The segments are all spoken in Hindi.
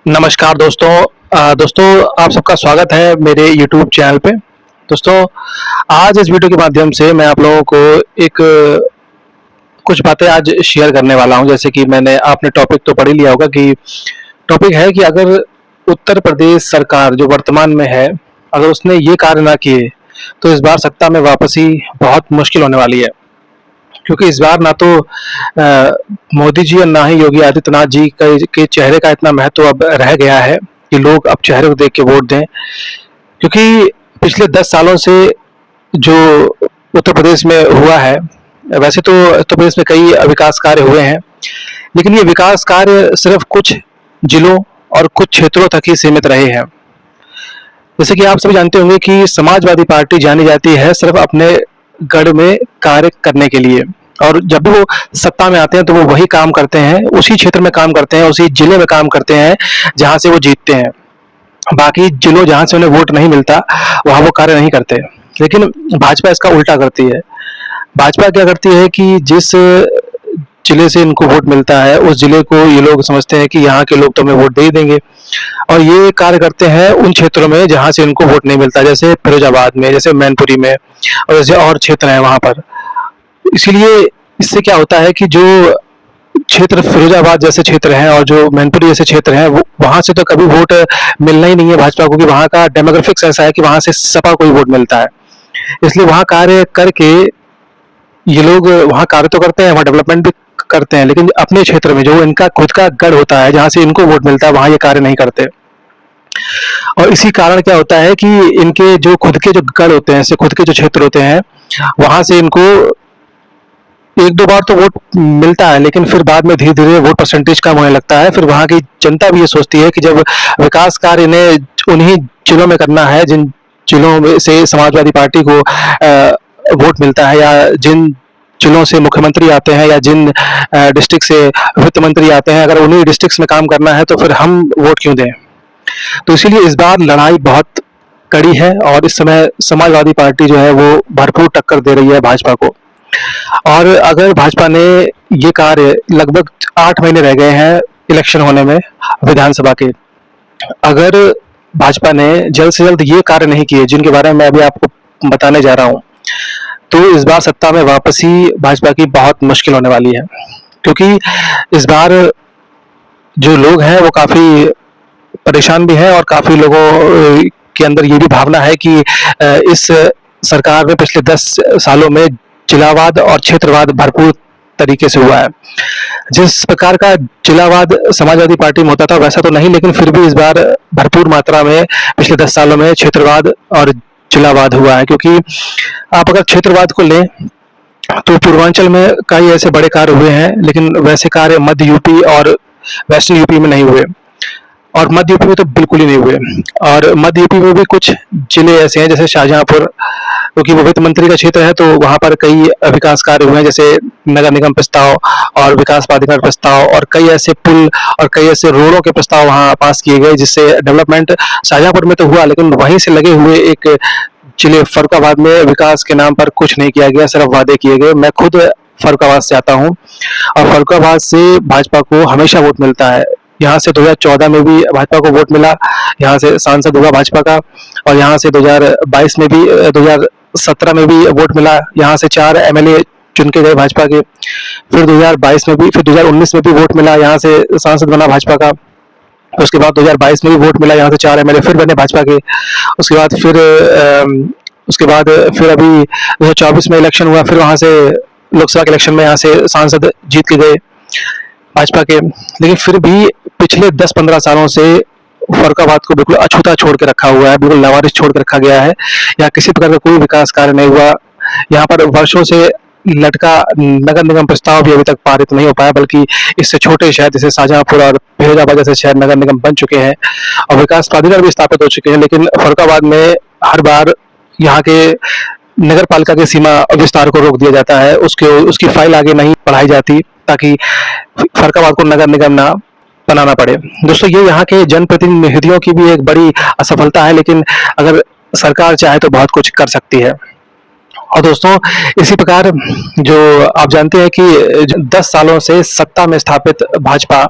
नमस्कार दोस्तों। दोस्तों, आप सबका स्वागत है मेरे YouTube चैनल पे। दोस्तों, आज इस वीडियो के माध्यम से मैं आप लोगों को एक कुछ बातें आज शेयर करने वाला हूं। जैसे कि आपने टॉपिक तो पढ़ ही लिया होगा कि टॉपिक है कि अगर उत्तर प्रदेश सरकार जो वर्तमान में है, अगर उसने ये कार्य ना किए तो इस बार सत्ता में वापसी बहुत मुश्किल होने वाली है। क्योंकि इस बार ना तो मोदी जी और ना ही योगी आदित्यनाथ जी के चेहरे का इतना महत्व अब रह गया है कि लोग अब चेहरे को देख के वोट दें। क्योंकि पिछले 10 सालों से जो उत्तर प्रदेश में हुआ है, वैसे तो उत्तर प्रदेश में कई विकास कार्य हुए हैं, लेकिन ये विकास कार्य सिर्फ कुछ जिलों और कुछ क्षेत्रों तक ही सीमित रहे हैं। जैसे कि आप सभी जानते होंगे कि समाजवादी पार्टी जानी जाती है सिर्फ अपने गढ़ में कार्य करने के लिए, और जब भी वो सत्ता में आते हैं तो वो वही काम करते हैं, उसी क्षेत्र में काम करते हैं, उसी जिले में काम करते हैं जहां से वो जीतते हैं। बाकी जिलों जहां से उन्हें वोट नहीं मिलता वहां वो कार्य नहीं करते। लेकिन भाजपा इसका उल्टा करती है। भाजपा क्या करती है कि जिस जिले से इनको वोट मिलता है उस जिले को ये लोग समझते हैं कि यहाँ के लोग तो हमें वोट दे ही देंगे, और ये कार्य करते हैं उन क्षेत्रों में जहाँ से इनको वोट नहीं मिलता, जैसे फिरोजाबाद में, जैसे मैनपुरी में, और जैसे और क्षेत्र हैं वहाँ पर। इसीलिए इससे क्या होता है कि जो क्षेत्र फिरोजाबाद जैसे क्षेत्र हैं और जो मैनपुरी जैसे क्षेत्र हैं, वो वहाँ से तो कभी वोट मिलना ही नहीं है भाजपा को, क्योंकि वहाँ का डेमोग्राफिक्स ऐसा है कि वहाँ से सपा को ही वोट मिलता है। इसलिए वहाँ कार्य करके ये लोग वहाँ कार्य तो करते हैं, वहाँ डेवलपमेंट भी करते हैं, लेकिन अपने क्षेत्र में जो इनका खुद का गढ़ होता है जहाँ से इनको वोट मिलता है वहाँ ये कार्य नहीं करते। और इसी कारण क्या होता है कि इनके जो खुद के जो गढ़ होते हैं, खुद के जो क्षेत्र होते हैं, वहां से इनको एक दो बार तो वोट मिलता है, लेकिन फिर बाद में धीरे धीरे वोट परसेंटेज कम होने लगता है। फिर वहां की जनता भी ये सोचती है कि जब विकास कार्य इन्हें उन्हीं जिलों में करना है जिन जिलों में से समाजवादी पार्टी को वोट मिलता है, या जिन जिलों से मुख्यमंत्री आते हैं, या जिन डिस्ट्रिक्ट से वित्त मंत्री आते हैं, अगर उन्हीं डिस्ट्रिक्ट में काम करना है तो फिर हम वोट क्यों दें। तो इसीलिए इस बार लड़ाई बहुत कड़ी है, और इस समय समाजवादी पार्टी जो है वो भरपूर टक्कर दे रही है भाजपा को। और अगर भाजपा ने ये कार्य, लगभग 8 महीने रह गए हैं इलेक्शन होने में विधानसभा के, अगर भाजपा ने जल्द से जल्द ये कार्य नहीं किए जिनके बारे में मैं अभी आपको बताने जा रहा हूँ, तो इस बार सत्ता में वापसी भाजपा की बहुत मुश्किल होने वाली है। क्योंकि इस बार जो लोग हैं वो काफी परेशान भी हैं, और काफी लोगों के अंदर ये भी भावना है कि इस सरकार में पिछले 10 सालों में जिलावाद और क्षेत्रवाद भरपूर तरीके से हुआ है। जिस प्रकार का जिलावाद समाजवादी पार्टी में होता था वैसा तो नहीं, लेकिन फिर भी इस बार भरपूर मात्रा में पिछले 10 सालों में क्षेत्रवाद और जिलावाद हुआ है। क्योंकि आप अगर क्षेत्रवाद को लें तो पूर्वांचल में कई ऐसे बड़े कार्य हुए हैं, लेकिन वैसे कार्य मध्य यूपी और वेस्टर्न यूपी में नहीं हुए, और मध्य यूपी में तो बिल्कुल ही नहीं हुए। और मध्य यूपी में भी कुछ जिले ऐसे हैं, जैसे शाहजहांपुर, क्योंकि वो वित्त मंत्री का क्षेत्र है, तो वहां पर कई विकास कार्य हुए हैं, जैसे नगर निगम प्रस्ताव और विकास प्राधिकरण प्रस्ताव, और कई ऐसे पुल और कई ऐसे रोडों के प्रस्ताव वहां पास किए गए, जिससे डेवलपमेंट शाहजहांपुर में तो हुआ, लेकिन वहीं से लगे हुए एक जिले फर्रुखाबाद में विकास के नाम पर कुछ नहीं किया गया, सिर्फ वादे किए गए। मैं खुद फर्रुखाबाद से आता हूँ, और फर्रुखाबाद से भाजपा को हमेशा वोट मिलता है। यहाँ से 2014 में भी भाजपा को वोट मिला, यहाँ से सांसद हुआ भाजपा का, और यहाँ से 2022 में भी 2017 में भी वोट मिला, यहाँ से 4 एमएलए चुन के गए भाजपा के। फिर 2022 में भी, फिर 2019 में भी वोट मिला, यहाँ से सांसद बना भाजपा का। उसके बाद 2022 में भी वोट मिला, यहाँ से 4 एमएलए फिर बने भाजपा के। उसके बाद फिर अभी 2024 में इलेक्शन हुआ, फिर वहां से लोकसभा के इलेक्शन में यहाँ से सांसद जीत के गए भाजपा के। लेकिन फिर भी पिछले 10-15 सालों से फर्रुखाबाद को बिल्कुल अछूता छोड़ के रखा हुआ है, बिल्कुल लावारिस छोड़ के रखा गया है। यहाँ किसी प्रकार का कोई विकास कार्य नहीं हुआ। यहाँ पर वर्षों से लटका नगर निगम प्रस्ताव भी अभी तक पारित नहीं हो पाया, बल्कि इससे छोटे शहर जैसे शाहजहांपुर और फिरोजाबाद जैसे शहर नगर निगम बन चुके हैं, और विकास प्राधिकरण भी स्थापित हो चुके हैं। लेकिन फर्रुखाबाद में हर बार यहाँ के नगर पालिका की सीमा विस्तार को रोक दिया जाता है, उसकी फाइल आगे नहीं बढ़ाई जाती, ताकि फर्रुखाबाद को नगर निगम ना बनाना पड़े। दोस्तों, ये यहाँ के जनप्रतिनिधियों की भी एक बड़ी असफलता है, लेकिन अगर सरकार चाहे तो बहुत कुछ कर सकती है। और दोस्तों, इसी प्रकार जो आप जानते हैं कि 10 सालों से सत्ता में स्थापित भाजपा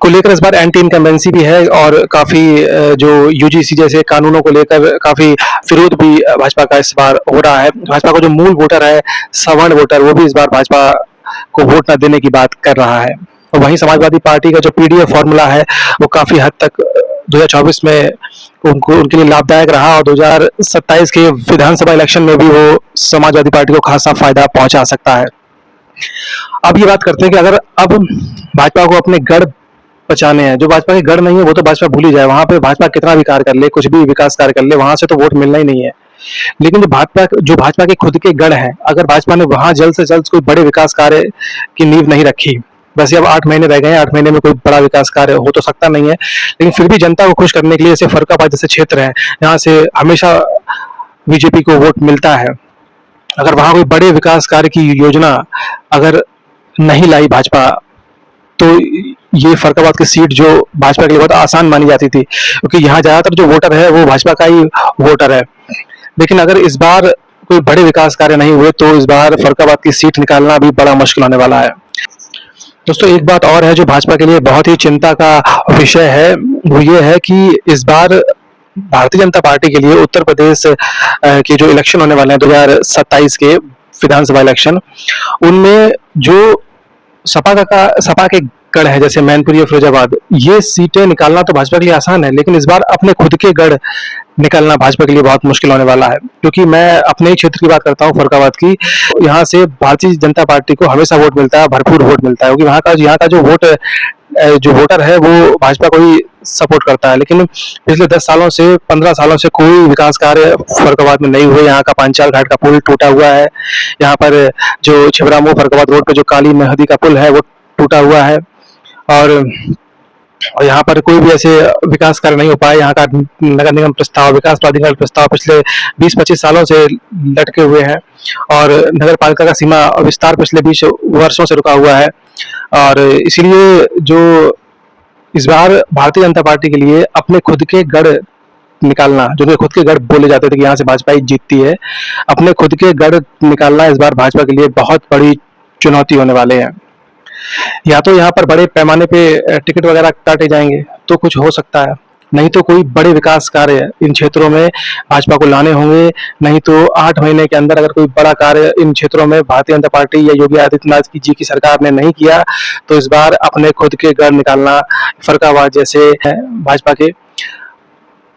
को लेकर इस बार एंटी इनकम्बेंसी भी है और काफ़ी जो यूजीसी जैसे कानूनों को लेकर काफ़ी विरोध भी भाजपा का इस बार हो रहा है। भाजपा का जो मूल वोटर है, सवर्ण वोटर, वो भी इस बार भाजपा को वोट न देने की बात कर रहा है। और वहीं समाजवादी पार्टी का जो पीडीएफ फॉर्मूला है, वो काफ़ी हद तक 2024 में उनके लिए लाभदायक रहा और 2027 के विधानसभा इलेक्शन में भी वो समाजवादी पार्टी को खासा फायदा पहुंचा सकता है। अब ये बात करते हैं कि अगर अब भाजपा को अपने गढ़ बचाने हैं, जो भाजपा के गढ़ नहीं है वो तो भाजपा भूल ही जाए, वहां पे भाजपा कितना भी कार्य कर ले, कुछ भी विकास कार्य कर ले, वहां से तो वोट मिलना ही नहीं है। लेकिन जो भाजपा के खुद के गढ़ हैं, अगर भाजपा ने वहां जल्द से जल्द कोई बड़े विकास कार्य की नींव नहीं रखी, वैसे अब 8 महीने रह गए हैं, 8 महीने में कोई बड़ा विकास कार्य हो तो सकता नहीं है, लेकिन फिर भी जनता को खुश करने के लिए, जैसे फर्रुखाबाद जैसे क्षेत्र है, यहाँ से हमेशा बीजेपी को वोट मिलता है, अगर वहां कोई बड़े विकास कार्य की योजना अगर नहीं लाई भाजपा, तो ये फर्रुखाबाद की सीट जो भाजपा के लिए बहुत आसान मानी जाती थी, क्योंकि यहाँ ज्यादातर जो वोटर है वो भाजपा का ही वोटर है। लेकिन अगर इस बार कोई बड़े विकास कार्य नहीं हुए तो इस बार फर्रुखाबाद की सीट निकालना भी बड़ा मुश्किल होने वाला है। दोस्तों, एक बात और है जो भाजपा के लिए बहुत ही चिंता का विषय है, वो ये है कि इस बार भारतीय जनता पार्टी के लिए उत्तर प्रदेश के जो इलेक्शन होने वाले हैं 2027 के विधानसभा इलेक्शन, उनमें जो सपा के गढ़ है, जैसे मैनपुरी और फिरोजाबाद, ये सीटें निकालना तो भाजपा के लिए आसान है, लेकिन इस बार अपने खुद के गढ़ निकालना भाजपा के लिए बहुत मुश्किल होने वाला है। क्योंकि मैं अपने ही क्षेत्र की बात करता हूँ, फर्रुखाबाद की, यहाँ से भारतीय जनता पार्टी को हमेशा वोट मिलता है, भरपूर वोट मिलता है, क्योंकि यहाँ का जो वोटर है वो भाजपा को ही सपोर्ट करता है। लेकिन पिछले 10 सालों से 15 सालों से कोई विकास कार्य फर्रुखाबाद में नहीं हुए। यहाँ का पांचाल घाट का पुल टूटा हुआ है, यहाँ पर जो छिबरामऊ फर्रुखाबाद रोड पे जो काली मेहदी का पुल है वो टूटा हुआ है, और यहाँ पर कोई भी ऐसे विकास कार्य नहीं हो पाए। यहाँ का नगर निगम प्रस्ताव, विकास प्राधिकरण प्रस्ताव पिछले 20-25 सालों से लटके हुए हैं, और नगर पालिका का सीमा विस्तार पिछले 20 वर्षों से रुका हुआ है। और इसीलिए जो इस बार भारतीय जनता पार्टी के लिए अपने खुद के गढ़ निकालना, जो खुद के गढ़ बोले जाते थे कि यहाँ से भाजपा ही जीतती है, अपने खुद के गढ़ निकालना इस बार भाजपा के लिए बहुत बड़ी चुनौती होने वाले हैं। या तो यहाँ पर बड़े पैमाने पे टिकट वगैरह काटे जाएंगे तो कुछ हो सकता है, नहीं तो कोई बड़े विकास कार्य इन क्षेत्रों में भाजपा को लाने होंगे। नहीं तो 8 महीने के अंदर अगर कोई बड़ा कार्य इन क्षेत्रों में भारतीय जनता पार्टी या योगी आदित्यनाथ जी की सरकार ने नहीं किया, तो इस बार अपने खुद के गढ़ निकालना, फर्रुखाबाद जैसे भाजपा के,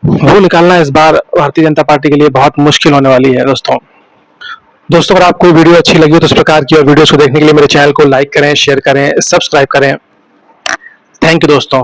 वो निकालना इस बार भारतीय जनता पार्टी के लिए बहुत मुश्किल होने वाली है। दोस्तों, अगर आपको वीडियो अच्छी लगी हो तो इस प्रकार की और वीडियोस को देखने के लिए मेरे चैनल को लाइक करें, शेयर करें, सब्सक्राइब करें। थैंक यू दोस्तों।